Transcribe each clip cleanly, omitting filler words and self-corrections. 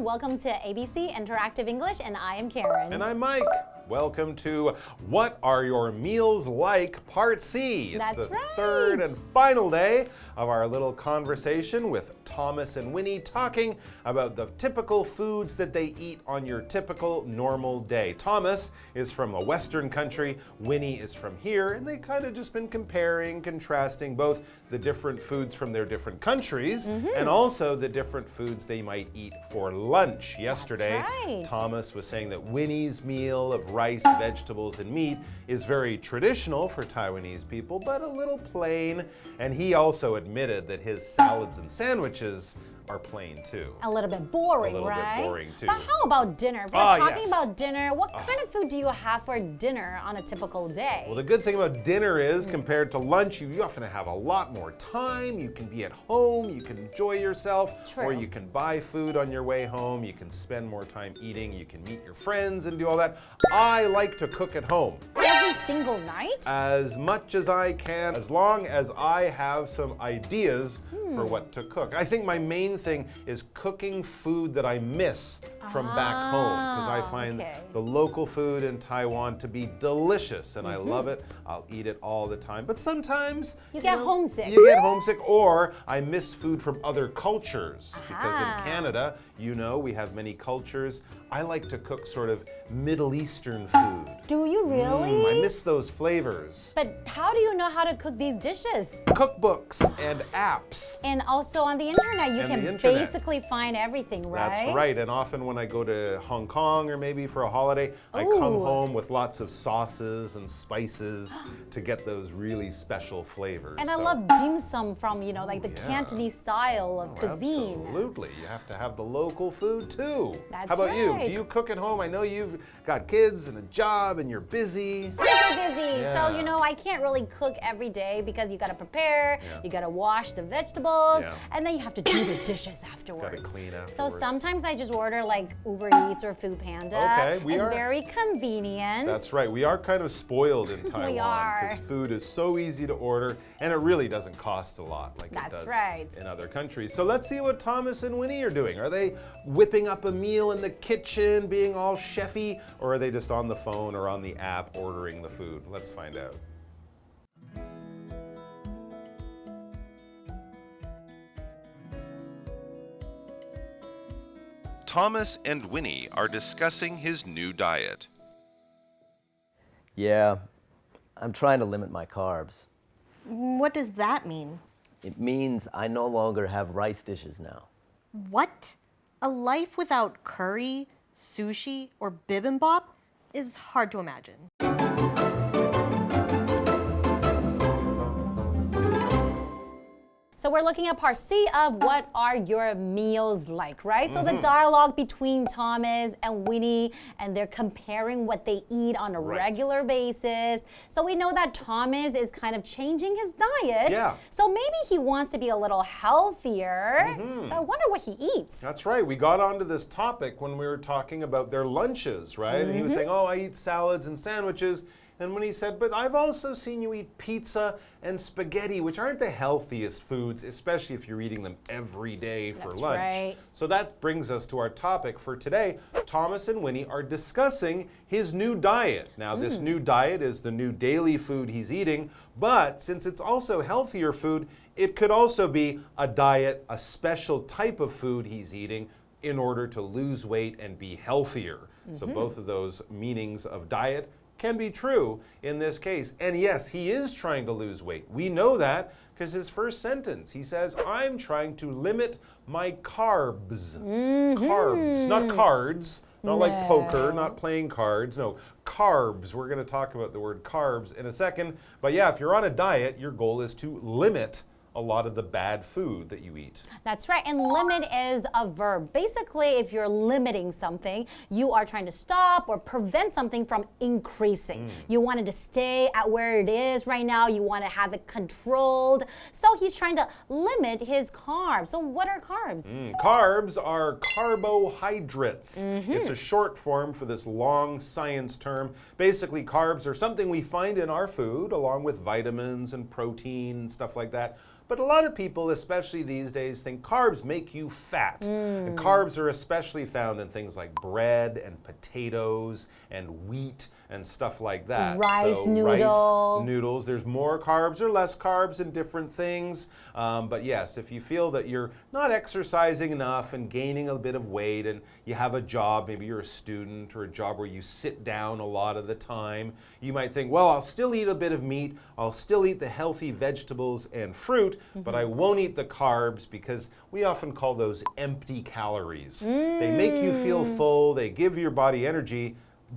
everyone. Welcome to ABC Interactive English, and I am Karen. And I'm Mike. Welcome to What Are Your Meals Like? Part C. It's the third and final day of our little conversation with Thomas and Winnie talking about the typical foods that they eat on your typical normal day. Thomas is from a Western country, Winnie is from here, and they kind of just been comparing, contrasting both the different foods from their different countries and also the different foods they might eat for lunch. Yesterday, Thomas was saying that Winnie's meal of rice, vegetables, and meat is very traditional for Taiwanese people, but a little plain. And he also admitted that his salads and sandwiches are plain too. A little bit boring, a little right? bit boring too. But how about dinner? If we're talking about dinner, what kind of food do you have for dinner on a typical day? Well, the good thing about dinner is, compared to lunch, you often have a lot more time. You can be at home, you can enjoy yourself, or you can buy food on your way home. You can spend more time eating, you can meet your friends and do all that. I like to cook at home. Every single night? As much as I can, as long as I have some ideas for what to cook. I think my main thing is cooking food that I miss from back home, because I find the local food in Taiwan to be delicious and I love it. I'll eat it all the time. But sometimes you get homesick. You get homesick, or I miss food from other cultures, because in Canada, you know, we have many cultures. I like to cook sort of Middle Eastern food. Do you really? I miss those flavors. But how do you know how to cook these dishes? Cookbooks and apps. And also on the internet, you can basically find everything, right? That's right. And often when I go to Hong Kong or maybe for a holiday, I come home with lots of sauces and spices to get those really special flavors. And I love dim sum from, you know, like the Cantonese style of cuisine. Absolutely. You have to have the local food too. That's How about you? right. Do you cook at home? I know you've got kids and a job and you're busy. Super busy. So, you know, I can't really cook every day because you got to prepare, you got to wash the vegetables, and then you have to do the dishes afterwards. Got to clean afterwards. So sometimes I just order like Uber Eats or Food Panda. Okay, it's very convenient. That's right. We are kind of spoiled in Taiwan. We are. Because food is so easy to order and it really doesn't cost a lot like it does in other countries. So let's see what Thomas and Winnie are doing. Are they whipping up a meal in the kitchen, being all chefy, or are they just on the phone or on the app ordering the food? Let's find out. Thomas and Winnie are discussing his new diet. Yeah, I'm trying to limit my carbs. What does that mean? It means I no longer have rice dishes now. What? A life without curry, sushi, or bibimbap is hard to imagine. So we're looking at part C of what are your meals like, right? So the dialogue between Thomas and Winnie, and they're comparing what they eat on a regular basis. So we know that Thomas is kind of changing his diet. Yeah. So maybe he wants to be a little healthier. So I wonder what he eats. That's right. We got onto this topic when we were talking about their lunches, right? And he was saying, oh, I eat salads and sandwiches. And when he said, but I've also seen you eat pizza and spaghetti, which aren't the healthiest foods, especially if you're eating them every day for lunch. Right. So that brings us to our topic for today. Thomas and Winnie are discussing his new diet. Now, this new diet is the new daily food he's eating, but since it's also healthier food, it could also be a diet, a special type of food he's eating in order to lose weight and be healthier. So both of those meanings of diet can be true in this case. And yes, he is trying to lose weight. We know that because his first sentence, he says, I'm trying to limit my carbs. Carbs, not cards, not like poker, not playing cards. No, carbs. We're going to talk about the word carbs in a second. But yeah, if you're on a diet, your goal is to limit a lot of the bad food that you eat. That's right, and limit is a verb. Basically, if you're limiting something, you are trying to stop or prevent something from increasing. You want it to stay at where it is right now. You want to have it controlled. So he's trying to limit his carbs. So what are carbs? Carbs are carbohydrates. It's a short form for this long science term. Basically, carbs are something we find in our food along with vitamins and protein and stuff like that. But a lot of people, especially these days, think carbs make you fat. And carbs are especially found in things like bread and potatoes and wheat and stuff like that. Rice, rice noodles. There's more carbs or less carbs in different things. But yes, if you feel that you're not exercising enough and gaining a bit of weight and you have a job, maybe you're a student or a job where you sit down a lot of the time, you might think, well, I'll still eat a bit of meat, I'll still eat the healthy vegetables and fruit, but I won't eat the carbs because we often call those empty calories. They make you feel full, they give your body energy,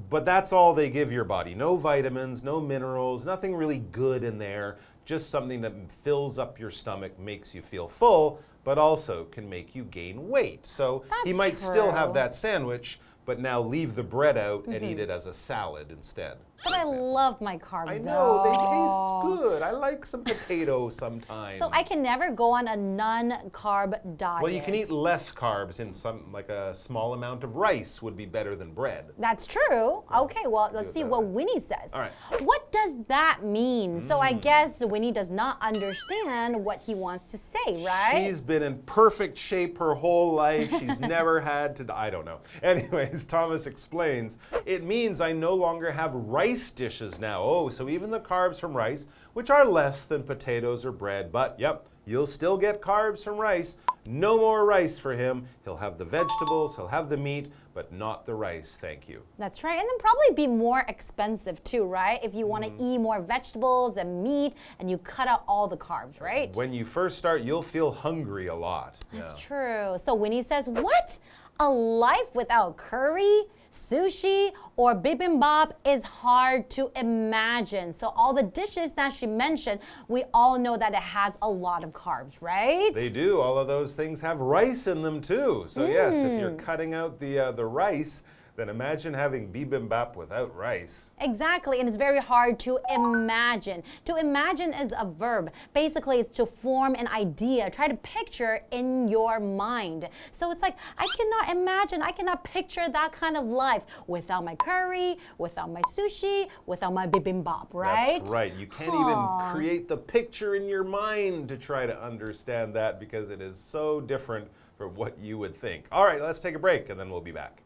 but that's all they give your body. No vitamins, no minerals, nothing really good in there, just something that fills up your stomach, makes you feel full, but also can make you gain weight. So he might still have that sandwich, but now leave the bread out and eat it as a salad instead. But I love my carbs. I know, they taste good. I like some potatoes sometimes. So I can never go on a non-carb diet. Well, you can eat less carbs in some, like a small amount of rice would be better than bread. That's true. Okay, well, let's see what Winnie says. All right. What does that mean? So I guess Winnie does not understand what he wants to say, right? She's been in perfect shape her whole life. She's never had to, I don't know. Anyways, Thomas explains, it means I no longer have rice dishes now. Oh, so even the carbs from rice, which are less than potatoes or bread, but yep, you'll still get carbs from rice. No more rice for him. He'll have the vegetables, he'll have the meat, but not the rice, thank you. That's right, and then probably be more expensive too, right? If you want to eat more vegetables and meat and you cut out all the carbs, right? When you first start, you'll feel hungry a lot. That's true. So Winnie says, what? A life without curry, sushi, or bibimbap is hard to imagine. So all the dishes that she mentioned, we all know that it has a lot of carbs, right? They do. All of those things have rice in them too. So yes, if you're cutting out the rice, then imagine having bibimbap without rice. Exactly, and it's very hard to imagine. To imagine is a verb. Basically, it's to form an idea, try to picture in your mind. So it's like, I cannot imagine, I cannot picture that kind of life without my curry, without my sushi, without my bibimbap, right? That's right. You can't even create the picture in your mind to try to understand that because it is so different from what you would think. All right, let's take a break and then we'll be back.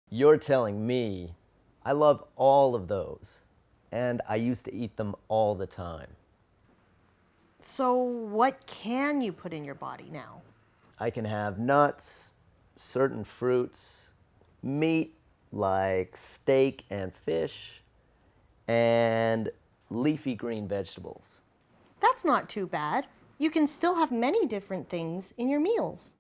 You're telling me I love all of those, and I used to eat them all the time. So what can you put in your body now? I can have nuts, certain fruits, meat like steak and fish, and leafy green vegetables. That's not too bad. You can still have many different things in your meals.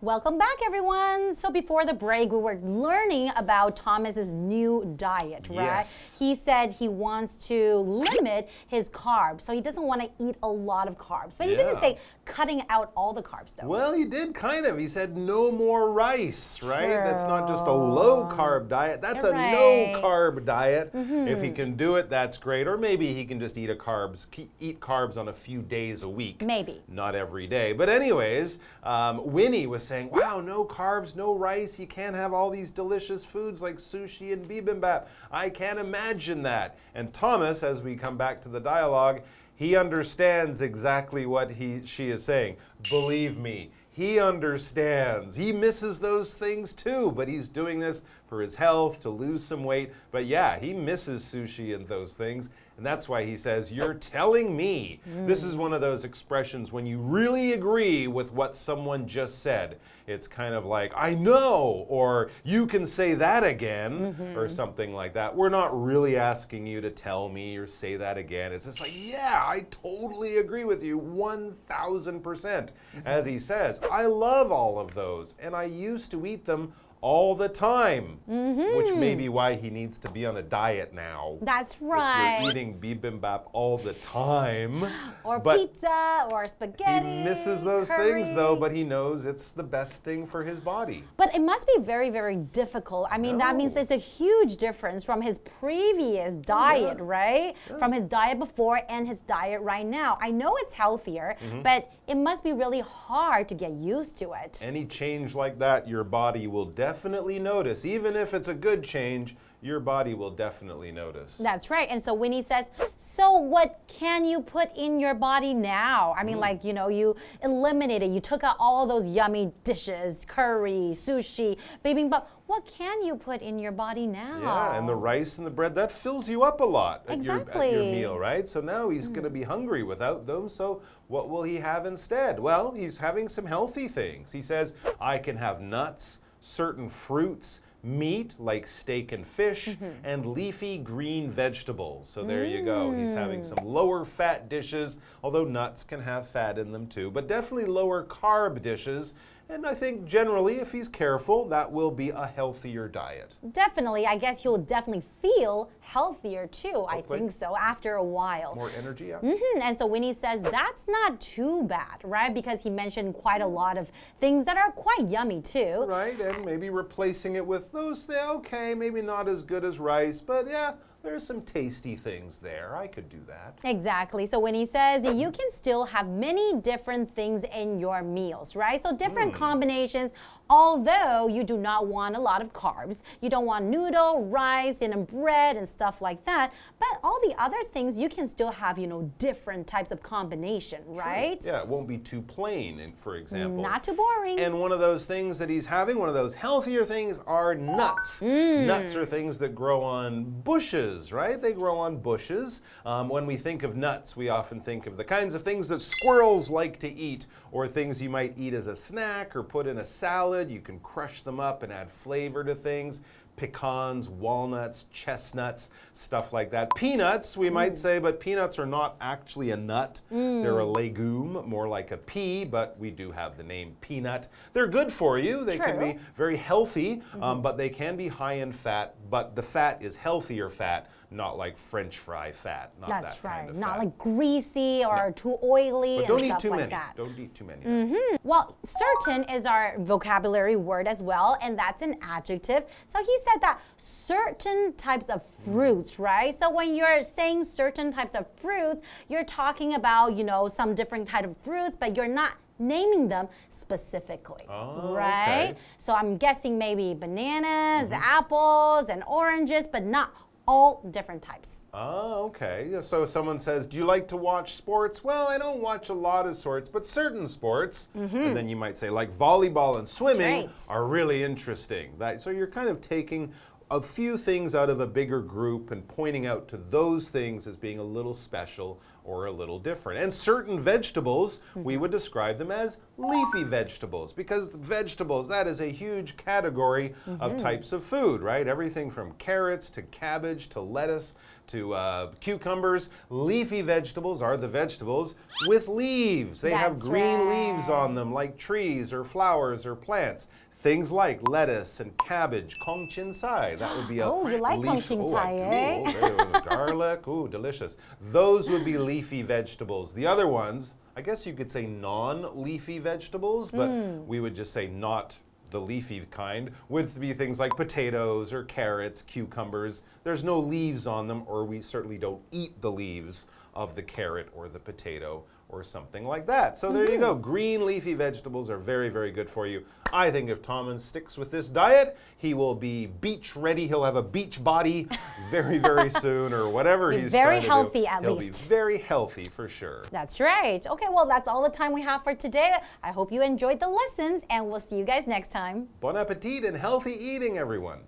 Welcome back, everyone. So before the break, we were learning about Thomas's new diet, right? Yes. He said he wants to limit his carbs, so he doesn't want to eat a lot of carbs. But he didn't say cutting out all the carbs, though. Well, he did kind of. He said no more rice, right? That's not just a low-carb diet. That's a no-carb diet. If he can do it, that's great. Or maybe he can just eat carbs on a few days a week. Maybe. Not every day. But anyways, Winnie was saying, wow, no carbs, no rice. You can't have all these delicious foods like sushi and bibimbap. I can't imagine that. And Thomas, as we come back to the dialogue, he understands exactly what she is saying. Believe me, he understands. He misses those things too, but he's doing this for his health, to lose some weight. But yeah, he misses sushi and those things. And that's why he says, you're telling me. This is one of those expressions when you really agree with what someone just said. It's kind of like, I know, or you can say that again, or something like that. We're not really asking you to tell me or say that again. It's just like, yeah, I totally agree with you 1,000%. As he says, I love all of those, and I used to eat them all the time, which may be why he needs to be on a diet now. That's right. If you're eating bibimbap all the time. Or but pizza or spaghetti. he misses those things though, but he knows it's the best thing for his body. But it must be very, very difficult. I mean, that means there's a huge difference from his previous diet, right? From his diet before and his diet right now. I know it's healthier, but it must be really hard to get used to it. Any change like that, your body will definitely notice. Even if it's a good change, your body will definitely notice. That's right. And so Winnie says, so what can you put in your body now? I mean, like, you know, you eliminated, you took out all those yummy dishes, curry, sushi, bibimbap. What can you put in your body now? Yeah, and the rice and the bread, that fills you up a lot at your meal, right? So now he's going to be hungry without them. So what will he have instead? Well, he's having some healthy things. He says, I can have nuts, certain fruits, meat like steak and fish, and leafy green vegetables. So there you go. He's having some lower fat dishes, although nuts can have fat in them too, but definitely lower carb dishes. And I think generally, if he's careful, that will be a healthier diet. Definitely. I guess he'll definitely feel healthier too. I think so, after a while. More energy, yeah. And so Winnie says that's not too bad, right? Because he mentioned quite a lot of things that are quite yummy too. Right, and maybe replacing it with those, okay, maybe not as good as rice, but yeah, there's some tasty things there. I could do that. Exactly. So when he says you can still have many different things in your meals, right? So different combinations, although you do not want a lot of carbs. You don't want noodle, rice, and bread and stuff like that. But all the other things, you can still have, you know, different types of combination, right? Yeah, it won't be too plain, for example. Not too boring. And one of those things that he's having, one of those healthier things, are nuts. Nuts are things that grow on bushes, right? They grow on bushes. When we think of nuts, we often think of the kinds of things that squirrels like to eat, or things you might eat as a snack or put in a salad. You can crush them up and add flavor to things. Pecans, walnuts, chestnuts, stuff like that. Peanuts, we might say, but peanuts are not actually a nut. They're a legume, more like a pea, but we do have the name peanut. They're good for you. They can be very healthy, but they can be high in fat, but the fat is healthier fat, not like French fry fat. Not That's that kind right. of Not fat. like greasy or too oily But don't and eat stuff too like many. that. Don't eat too many. Well, certain is our vocabulary word as well, and that's an adjective. So he said that certain types of fruits, right? So when you're saying certain types of fruits, you're talking about, you know, some different type of fruits, but you're not naming them specifically, right? Okay. So I'm guessing maybe bananas, apples, and oranges, but not all different types. Oh, okay. Yeah, so someone says, do you like to watch sports? Well, I don't watch a lot of sports, but certain sports. And then you might say, like volleyball and swimming are really interesting. So you're kind of taking a few things out of a bigger group and pointing out to those things as being a little special or a little different. And certain vegetables, we would describe them as leafy vegetables, because vegetables, that is a huge category of types of food, right? Everything from carrots to cabbage to lettuce to cucumbers. Leafy vegetables are the vegetables with leaves. They have green leaves on them, like trees or flowers or plants. Things like lettuce and cabbage, kong chin sai. That would be a you like kong leaf. chin Oh, sai, I do. eh? Oh, garlic. Ooh, delicious. Those would be leafy vegetables. The other ones, I guess you could say non-leafy vegetables, but we would just say not the leafy kind, would be things like potatoes or carrots, cucumbers. There's no leaves on them, or we certainly don't eat the leaves of the carrot or the potato or something like that. So there you go. Green leafy vegetables are very, very good for you. I think if Thomas sticks with this diet, he will be beach ready. He'll have a beach body very, very soon, or whatever he's very trying to do. healthy at He'll least. be very healthy for sure. That's right. Okay, well, that's all the time we have for today. I hope you enjoyed the lessons, and we'll see you guys next time. Bon appetit and healthy eating, everyone.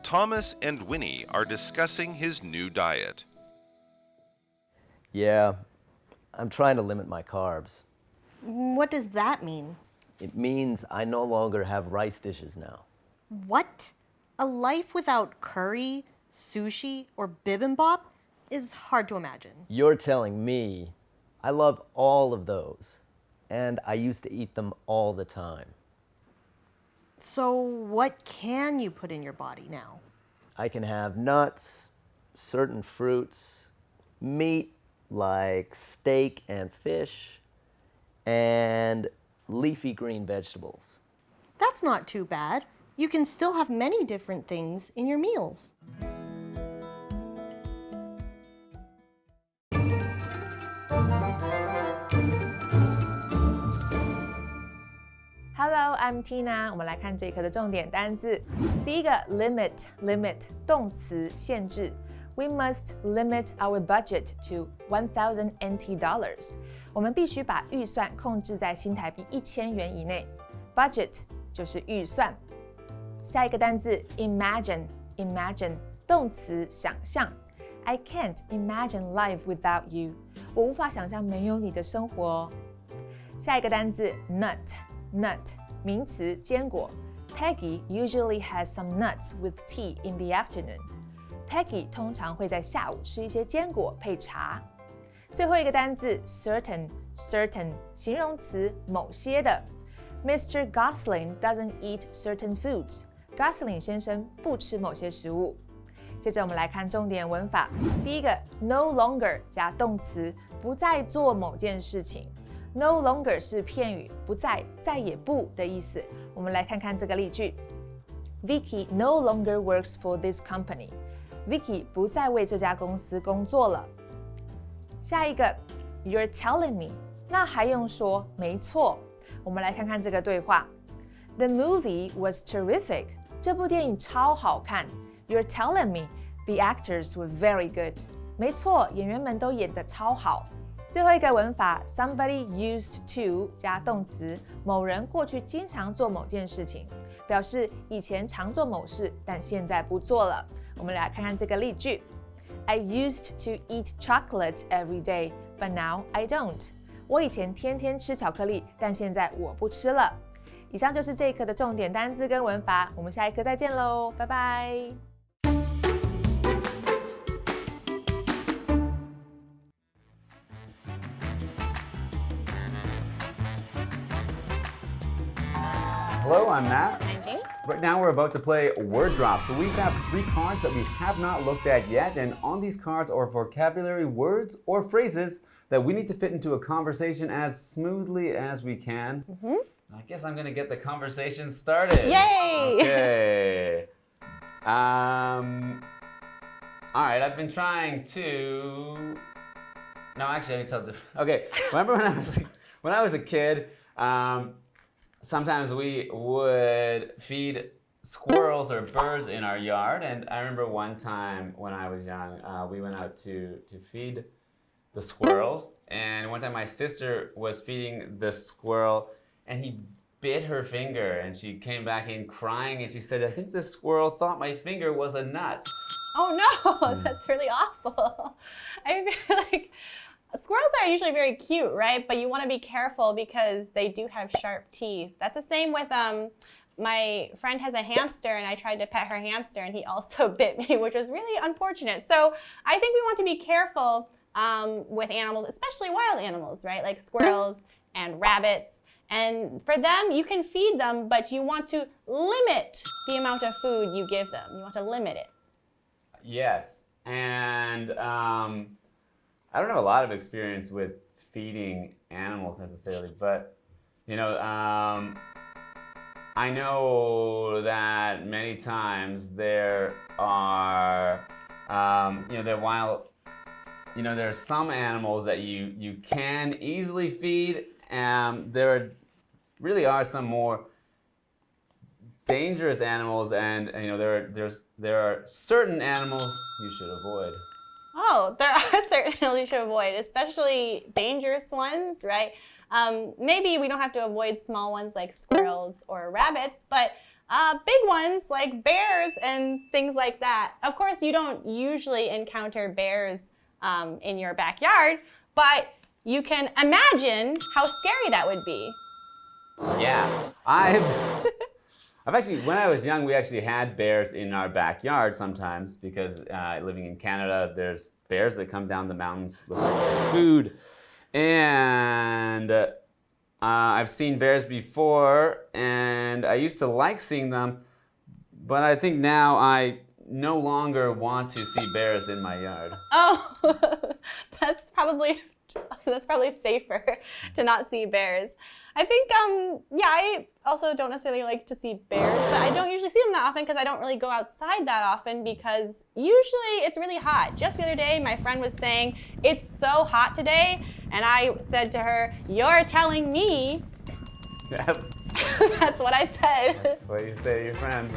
Thomas and Winnie are discussing his new diet. Yeah, I'm trying to limit my carbs. What does that mean? It means I no longer have rice dishes now. What? A life without curry, sushi, or bibimbap is hard to imagine. You're telling me. I love all of those, and I used to eat them all the time. So what can you put in your body now? I can have nuts, certain fruits, meat like steak and fish, and leafy green vegetables. That's not too bad. You can still have many different things in your meals. Hello, I'm Tina. 我们来看这一课的重点单字。第一个 limit 动词限制。We must limit our budget to 1,000 NT dollars. 我们必须把预算控制在新台币1000元以内。Budget 就是预算。下一个单字 imagine 动词想象。I can't imagine life without you. 我无法想象没有你的生活哦。下一个单字 nut 名词坚果。Peggy usually has some nuts with tea in the afternoon. Peggy 通常会在下午吃一些坚果配茶。最后一个单字 certain 形容词某些的。Mr. Gosling doesn't eat certain foods. Gosling 先生不吃某些食物。接着我们来看重点文法。第一个 no longer 加动词，不再做某件事情。No longer 是片语，不再，再也不的意思。我们来看看这个例句。Vicky no longer works for this company. Vicky 不再为这家公司工作了。下一个 You're telling me. 那还用说，没错。我们来看看这个对话。The movie was terrific. 这部电影超好看。You're telling me the actors were very good. 没错，演员们都演得超好。最后一个文法 somebody used to 加动词，某人过去经常做某件事情，表示以前常做某事，但现在不做了。我们来看看这个例句 I used to eat chocolate every day, but now I don't. 我以前天天吃巧克力，但现在我不吃了。以上就是这一课的重点单字跟文法，我们下一课再见喽，拜拜。Hello, I'm Matt. I'm Jamie. Right now we're about to play Word Drop. So we each have 3 cards that we have not looked at yet, and on these cards are vocabulary words or phrases that we need to fit into a conversation as smoothly as we can. I guess I'm gonna get the conversation started. Yay! Okay. All right, I've been trying to... No, actually, I can tell different. Okay, remember when I was a kid, sometimes we would feed squirrels or birds in our yard, and I remember one time when I was young, we went out to feed the squirrels, and one time my sister was feeding the squirrel, and he bit her finger, and she came back in crying, and she said, I think the squirrel thought my finger was a nut. Oh no, that's really awful. I feel like squirrels are usually very cute, right? But you want to be careful because they do have sharp teeth. That's the same with my friend has a hamster, and I tried to pet her hamster, and he also bit me, which was really unfortunate. So I think we want to be careful with animals, especially wild animals, right? Like squirrels and rabbits. And for them, you can feed them, but you want to limit the amount of food you give them. You want to limit it. Yes, and I don't have a lot of experience with feeding animals necessarily, but you know, I know that many times there are, there are some animals that you can easily feed. There really are some more dangerous animals, and there are certain animals you should avoid. Oh, there are certain animals you should avoid, especially dangerous ones, right? Maybe we don't have to avoid small ones like squirrels or rabbits, but big ones like bears and things like that. Of course, you don't usually encounter bears in your backyard, but you can imagine how scary that would be. Yeah, I've When I was young, we actually had bears in our backyard sometimes because living in Canada, there's bears that come down the mountains looking for food. And I've seen bears before, and I used to like seeing them, but I think now I no longer want to see bears in my yard. Oh, that's probably safer to not see bears. I think, I also don't necessarily like to see bears, but I don't usually see them that often because I don't really go outside that often because usually it's really hot. Just the other day, my friend was saying, it's so hot today, and I said to her, you're telling me. Yep. That's what I said. That's what you say to your friends.